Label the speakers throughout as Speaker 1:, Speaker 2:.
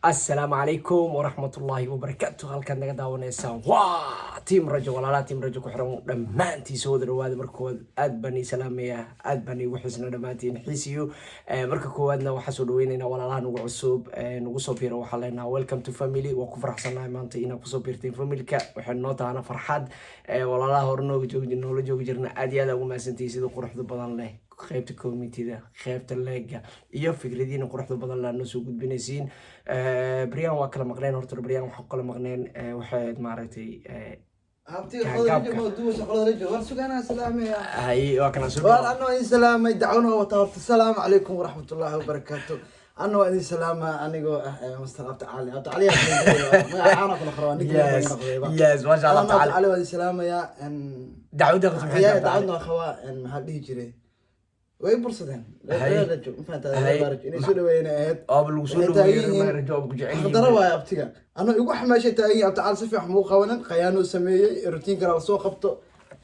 Speaker 1: السلام عليكم ورحمة الله وبركاته. halkan naga daawaneysaan waa team rajo walaalaha team rajo ku xiran dhammaantiin soo dhawaada markood aad baan ii salaamaya aad baan igu xisna dhammaantiin xiisiyo marka koowaadna waxa soo dhaweynayna walaalaha nagu cusub nagu soo fiiro waxa leenahay welcome to family waa ku faraxsanahay maanta inaad ku soo biirteen familka waxaan noo taana farxad walaalaha hor nooga joogi jirna aad iyo aad ugu maasantii sida quruxda badan leh qaybta community-da qaybta leega iyo fikradiina quruxda badan la noo soo gudbinaysiin Brian waa kala maqneen horta Brian waxa kala maqneen waxay maaragtay
Speaker 2: abti qodobka mawduuca shaqada rajo war sugaana salaamaya
Speaker 1: hay waa kana soo
Speaker 2: war anoo in salaamay dacwano wata horta salaamu calaykum waraxmatullaahi wabarakaatu anoo in salaama anigoo Mr. Abdi Ali magacaana kala qaran
Speaker 1: yes ma sha Allah
Speaker 2: taala Ali waa salaamaya
Speaker 1: dacwada
Speaker 2: dacwadna khawa maxaa dhihi jiray way bursadeen rajo ma fahantaa baraj inay soo dhaweeyeen
Speaker 1: oo lagu soo dhaweeyay rajo oo ku jecel
Speaker 2: qadara waa abtiga anoo igu xamaashay taagay abti al safiix muu qawanan qayaano sameeyay routine kala soo qabto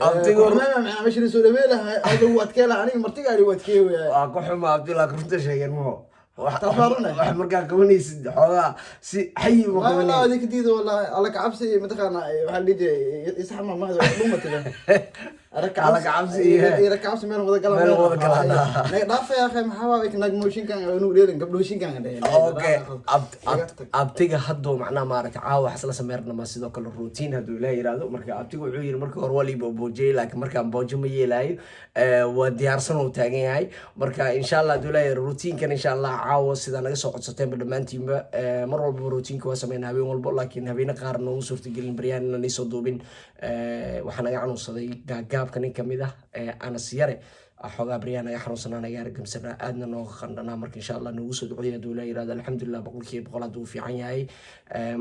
Speaker 2: abtiga ma meesha soo dhaweelahay adigu waad keela aniga martiga ari waad keeyaa
Speaker 1: waa ku xumaa abdi la runta sheegeen ma
Speaker 2: tafaruna
Speaker 1: wax markaa qabanaysid xogaa si xayi ma qabanay
Speaker 2: والله هذيك جديده والله على كعبسي متخنا waxa lidii isxama ma hada dhumatiga
Speaker 1: على كعبسي
Speaker 2: كعبسي meel wada galaan nay dhaafay akhay maxaa waa nag mooshin kan inuu dheelin gabdhooshin kan
Speaker 1: okay abtiga hadoo macna maaragtay caawa wax la sameerna ma sidoo kale routine haduu ilaa yiraahdo marka abtiga wuxuu yiri marka hore waliba boojay laakiin marka boojo ma yeelaayo waa diyaarsan oo taagan yahay marka insha Allah haduu ilaa routine kan insha Allah caawa sida naga soo codsateen dhamaantiinba mar walba routine ka sameeyna habeen walba laakiin habeen qaar noo suurtagelin Brian inaan soo duubin waxa naga canuusaday gaabka nin kamid ah Anas Yare xogaa Brian naga xanuunsanaa naga argamsana aadna noo qandana marka insha Allah nagu soo duceeyo dawla yiraahdo alxamdulillah boqolkiiba boqol haduu fiican yahay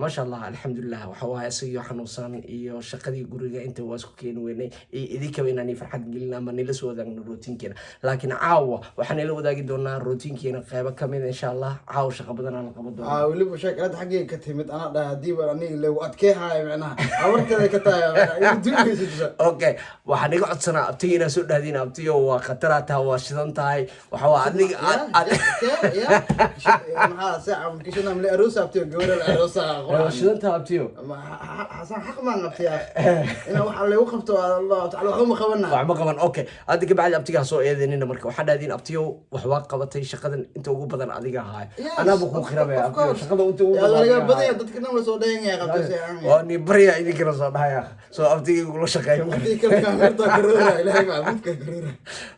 Speaker 1: ma sha Allah alxamdulillah waxa waa isaga xanuunsan iyo shaqadii guriga inta waa isku keen weynay idinka inaan farxad gelin ama nila soo wadaagno routine-keena laakiin caawa waxaan ila wadaagi doonaa routine-keena qayb kamid insha Allah caawa shaqo badan aan qaban doonaa
Speaker 2: waliba shaqada xaggee ka timid ana dhaadii baan aniga leeyahay adkeehay macnaha awartada ka tahay
Speaker 1: okay waxaan iga codsanaa abtiina soo dhaadina abtiyo waa khatarata waa shidan tahay waxa waa adiga
Speaker 2: maxaa saaca mkishana meel aroos abtiyo gabadha aroos
Speaker 1: shidan tahay abtiyo
Speaker 2: xasan xaq ma qabtiya ina waxa lagu qabto Allah taala waxa ma qabana
Speaker 1: wax ma qaban okay adiga bacdi abtiga soo eedeynina marka waxa dhaadin abtiyo wax waa qabatay shaqadan inta ugu badan adiga ahay ana ku khirabay abtiyo shaqada inta ugu
Speaker 2: badan dadka dhan soo dhaynaya qabtay
Speaker 1: oo ni bariya idinka soo dhahaya soo abtiga ugu la shaqeeyo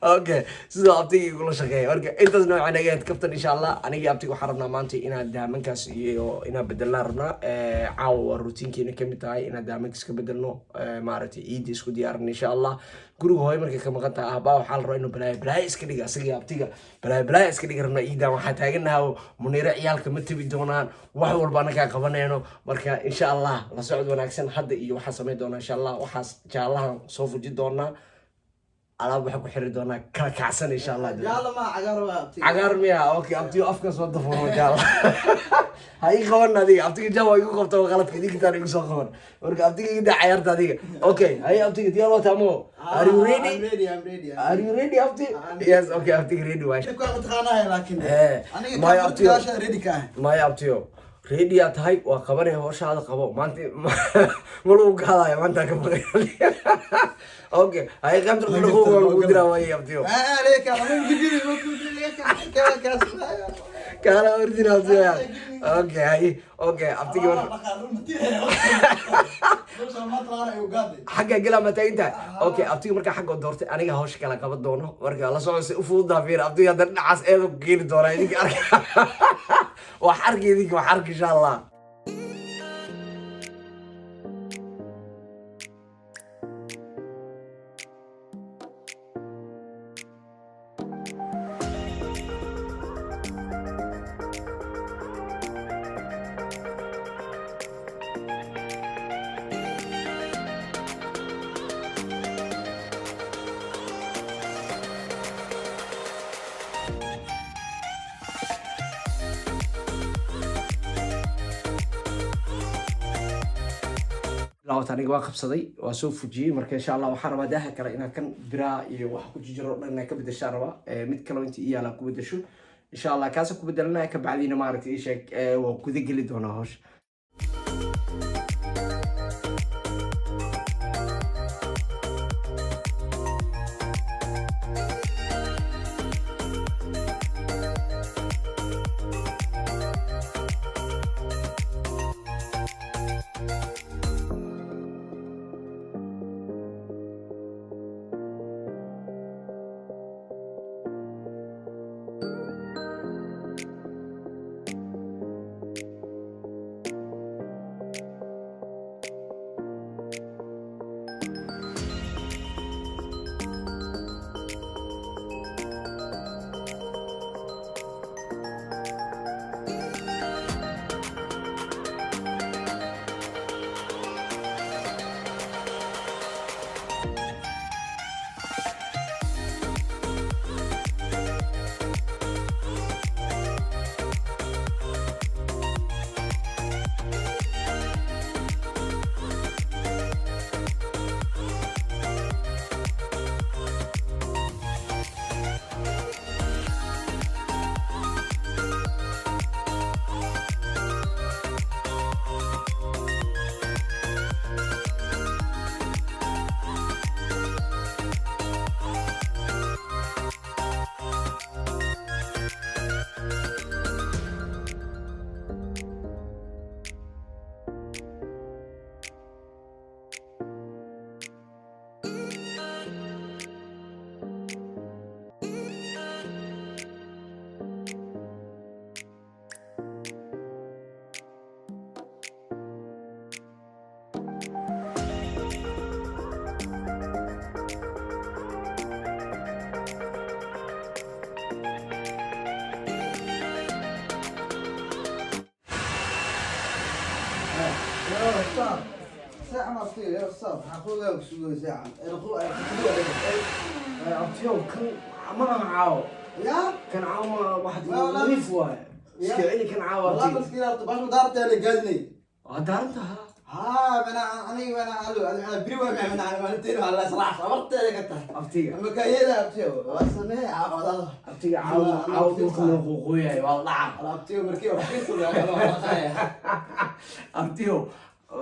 Speaker 1: okay sidoo abtiga ugu la shaqeeyo marka intaas noocan ay kabtan insha Allah aniga abtiga waxa rabnaa maanta inaan daamankaas iyo inaan bedelaan rabnaa caawa routine-keena kamid tahay inaan daamankaas ka bedelno maaragtay ciid isku diyaarin insha Allah guriga hooyo markay ka maqan tahay aabaa waxa la rabaa inuu balaay iska dhiga asaga abtiga balaay iska dhiga rabnaa ciidan waxa taaganahay muniira ciyaalka ma tabi doonaan wax walba anaga qabanayno marka insha Allah la socod wanaagsan hadda iyo waxa sameey doona insha Allah waxaas jaalahan soo fuji doona alaab waxa ku xiri doona kala kacsan insha Allah
Speaker 2: jaala ma
Speaker 1: cagaar miya okay abtiyo afka soo dafuro jaala hay qaban adiga abtiga jawa igu qabto qaladka idinka igu soo qaban marka abtiga ida ciyaarta adiga okay hay abtiga diyaar waa tamo are you ready
Speaker 2: I'm ready
Speaker 1: are you ready abti yes okay abtiga ready waa
Speaker 2: shaqo ma taqaanaa laakiin aniga
Speaker 1: my abtiyo
Speaker 2: ready ka
Speaker 1: my abtiyo ready ya tahay waa qabanay hawshaada qabo maanta ma lagu gaalayo maanta ka baqay okay hay qamtu lagu dira way abtiyo
Speaker 2: leeka ma jidiri ma ku leeka
Speaker 1: kala original ya okay hay okay abtiga xagga gala ma taagta okay abtiga marka xagga doortay aniga hawsha kala qaban doono marka la socodsi u fududaa fiir abtiga hadan dhacaas eedo ku geeli doona idinka arka wax arkeedii wax arki insha Allah laawta aniga waa qabsaday waa soo fujiyay marka insha Allah waxa rabaa daaha kale inaan kan biraa iyo wax ku jiro dhan ka bedeshaa rabaa mid kale intii iyaala ku bedesho insha allah kaasa ku bedelanaya ka bacdiina maaragtay ii sheeg waa guda geli doonaa hawsha.
Speaker 2: ساعة ما أصير يا أستاذ حقوقها وسوق ساعة
Speaker 1: abtiyow kan ma caawo
Speaker 2: يا
Speaker 1: kan caawo واحد
Speaker 2: لا، لا.
Speaker 1: nadiif waaye iska celi kan caawo
Speaker 2: والله
Speaker 1: abtiga
Speaker 2: مسكين باش مدارت اللي قالني
Speaker 1: daarantaha
Speaker 2: ها انا بريوه انا ما نتين على صراحه صبرت اللي قلتها
Speaker 1: abtiga
Speaker 2: مكايله ابتيو واسمه عوض
Speaker 1: abtiga caawo dhulka loo quuqooyayo waa dhaca
Speaker 2: انا ابتيو مركي وحكيت له
Speaker 1: abtiyo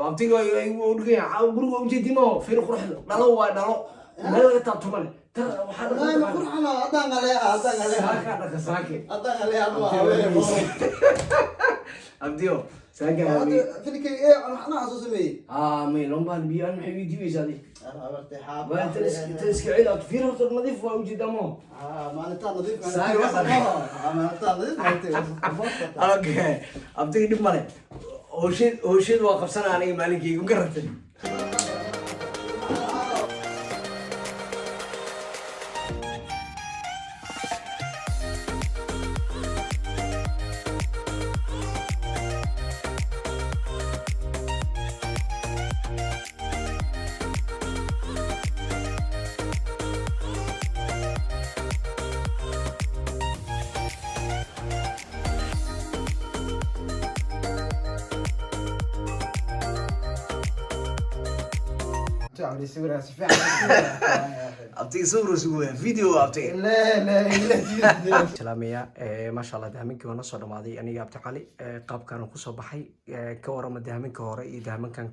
Speaker 1: abtiga uu dhigay caawo guriga ujeedimo fiir quruxda dhalo waa dhalo meel laga taabtumale waxaa
Speaker 2: والله ما كل انا اضان عليها
Speaker 1: saaka dhaka saake
Speaker 2: اضان عليها انا
Speaker 1: abtiyo saaka habi
Speaker 2: في الكي ايه انا اسمي
Speaker 1: may lombaan biyo aan maxay weydiibaysaa adi
Speaker 2: انا ارتحاب
Speaker 1: waa inta iska celi aad fiir horta nadiif waa ujeedamo
Speaker 2: ما انت نظيف
Speaker 1: سايق
Speaker 2: ما انت نظيف
Speaker 1: okay abtiga dhib male hooshid waa qabsanaa aniga maalinkayga ma garatay
Speaker 2: تعال يصير اسف
Speaker 1: abtiga sawir isugu weya video abtiga
Speaker 2: لا لا لا
Speaker 1: salaamaya maasha allah dahaminkii waa na soo dhamaaday aniga abti cali qaabkaan kusoo baxay ka warama dahaminka hore iyo dahaminkan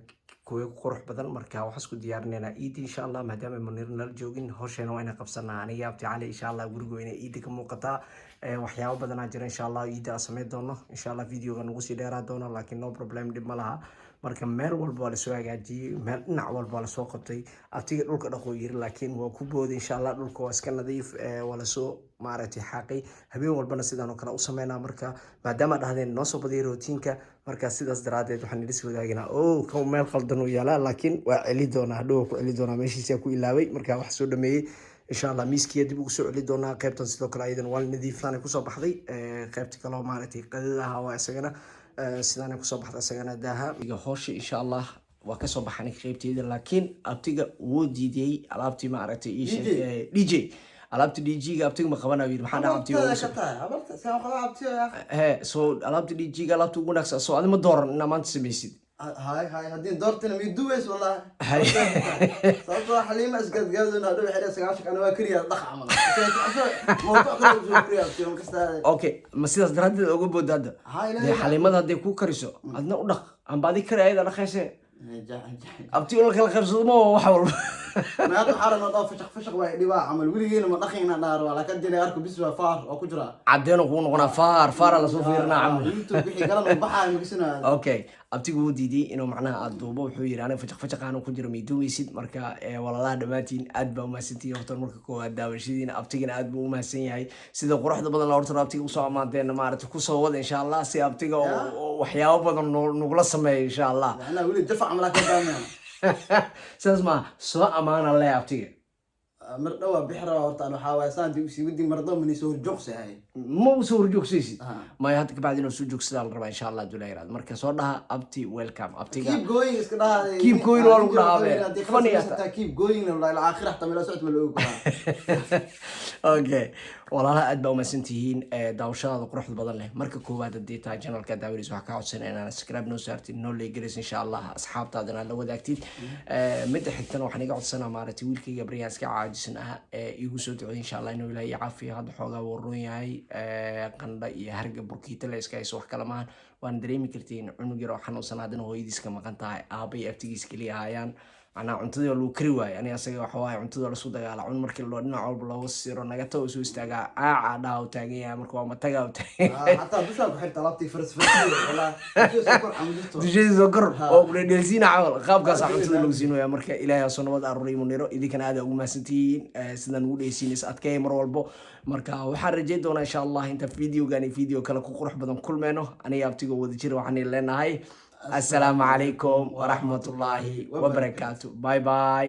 Speaker 1: kuwa qurux badan marka waxaan isku diyaarinaynaa iid insha allah maadaama munir nala joogin hawsheena waa inaan qabsanaa aniga abti cali insha allah guriga inay iida ka muuqataa waxyaabo badanaa jira insha allah iida aan sameyn doono insha allah videoga nagu sii dheeraa doono laakiin no problem dhib ma laha marka meel walba waa lasoo hagaajiyey meel dhinac walba waa lasoo qabtay abtiga dhulka dhaqoo yiri laakiin waa ku booday insha allah dhulka waa iska nadiif waa lasoo maaragtay xaaqay habeen walbana sidaan oo kale u sameynaa marka maadaama dhahdeen noo soo badiyay rootiinka marka sidaas daraadeed waxaan idin soo wadaaginaa kan meel qaldan uu yaalaa laakiin waa celi doonaa hadhow ku celi doonaa meeshiisa ku ilaaway marka wax soo dhameeyey insha allah miiskiya dib ugu soo celi doonaa qaybtan sidoo kale ayadan waa nadiifaan kusoo baxday qaybta kale maaragtay qadadaha waa isagana sidaan kusoo baxda isagana daaha iyo hooshi insha allah waa kasoo baxan qaybteeda laakiin abtiga wuu diidiyey alaabtii maaragtay ii sheegay DJ alaabta DG-ga abtiga ma qabanayo yiri maxaa dhaca abtiga so alaabta DG-ga alaabta ugu wanaagsan soo adima dooran inaa maanta samaysid
Speaker 2: هاي هدين دورتنا ميدويس والله صار حليمة اسقط قادنا هذول حدا سقاشك انا واكريا ضخ عمل موضوع كله كريا يوم كستا
Speaker 1: اوكي ما sidaas daraaddeed uga boodada dee xaliimada hadday ku kariso adna u dhaq aan baadi kari ayada dhaqayse abti ula kala qaybsado ma wax walba
Speaker 2: ما هذا حارة نضاف فشق واحد دبا عمل ولينا ما دخينا نار ولا كدنا أركب بسوا فار أو كجرا
Speaker 1: caddeeno kuu noqonaa faar la soo fiirinaa camal
Speaker 2: يوتيوب بحي قلم بحا مقسنا
Speaker 1: okay abtigu wuu diiday inuu macnaha aad duubo wuxuu yidhi aniga fajaqaan ku jiro miidoweysid marka walaalaha dhammaantiin aad baa umahadsantihiin horta marka koowaad daawashadiina abtigana aad buu umahadsan yahay sida quruxda badan la horta abtiga usoo ammaanteena maaragtay kusoo wada insha allah si abtiga waxyaabo badan nugula sameeyo insha allah
Speaker 2: أنا ولي دفع عملك قدامنا
Speaker 1: sidaas ma soo ammaana le abtiga
Speaker 2: مرة بحرة ورطان وحاوسان دي وسي ودي مرضى من يسوي جوكس هاي
Speaker 1: ma u soo horjoogsiisid maya hadda kabacdi inuu soo joogsadaa la rabaa insha allah dula yiraahdo marka soo dhaha abti welcome abtiga
Speaker 2: keep going اسك ده
Speaker 1: keep going waa lagu dhahaa
Speaker 2: funny ata keep going ولا الآخر حتى من سعت ملوك
Speaker 1: okay walaalaha aad baa umahadsantihiin daawashadaada quruxda badan leh marka koowaad haddii tahay channelka daawaris waxaa kaa codsanaya inaan subscribe noo saartid noo leegelis insha allah asxaabtaadana la wadaagtid midda xigtana waxaan iga codsanaa maaragtay wiilkayga baryaan iska caajisan ah igu soo duceey insha allah inuu ilaahay caafiyo hadda xoogaa wuu roon yahay qandha iyo harga burkiita la iska hayso wax kala maahan waan dareemi kartiin cunug yar oo xanuunsan haddana hooyadiis ka maqan tahay aabba iyo abtigiis keliya hayaan macnaha cuntadii lagu kari waayo aniga asaga waxa waaye cuntada lasu dagaala cun markii loo dhinac walba looga siro nagata oo soo istaagaa caaca dhaha u taagan yahay marka waa mataga u taagan
Speaker 2: حتى بس أبغى حتى لابتي فرس والله
Speaker 1: dushadiisa soo kor oo dhedhelsiina camal qaabkaas cuntada lagu siinayaa marka ilaahay soo nabad aruuriyo muniro idinkana aad ugu mahadsantihiin sidaan ugu dhaysiinaysa adkeey mar walbo marka waxaan rajeyn doonaa insha allah inta videogan iyo video kale ku qurux badan kulmeyno aniga abtiga wada jira waxaan leenahay السلام عليكم ورحمة الله وبركاته باي باي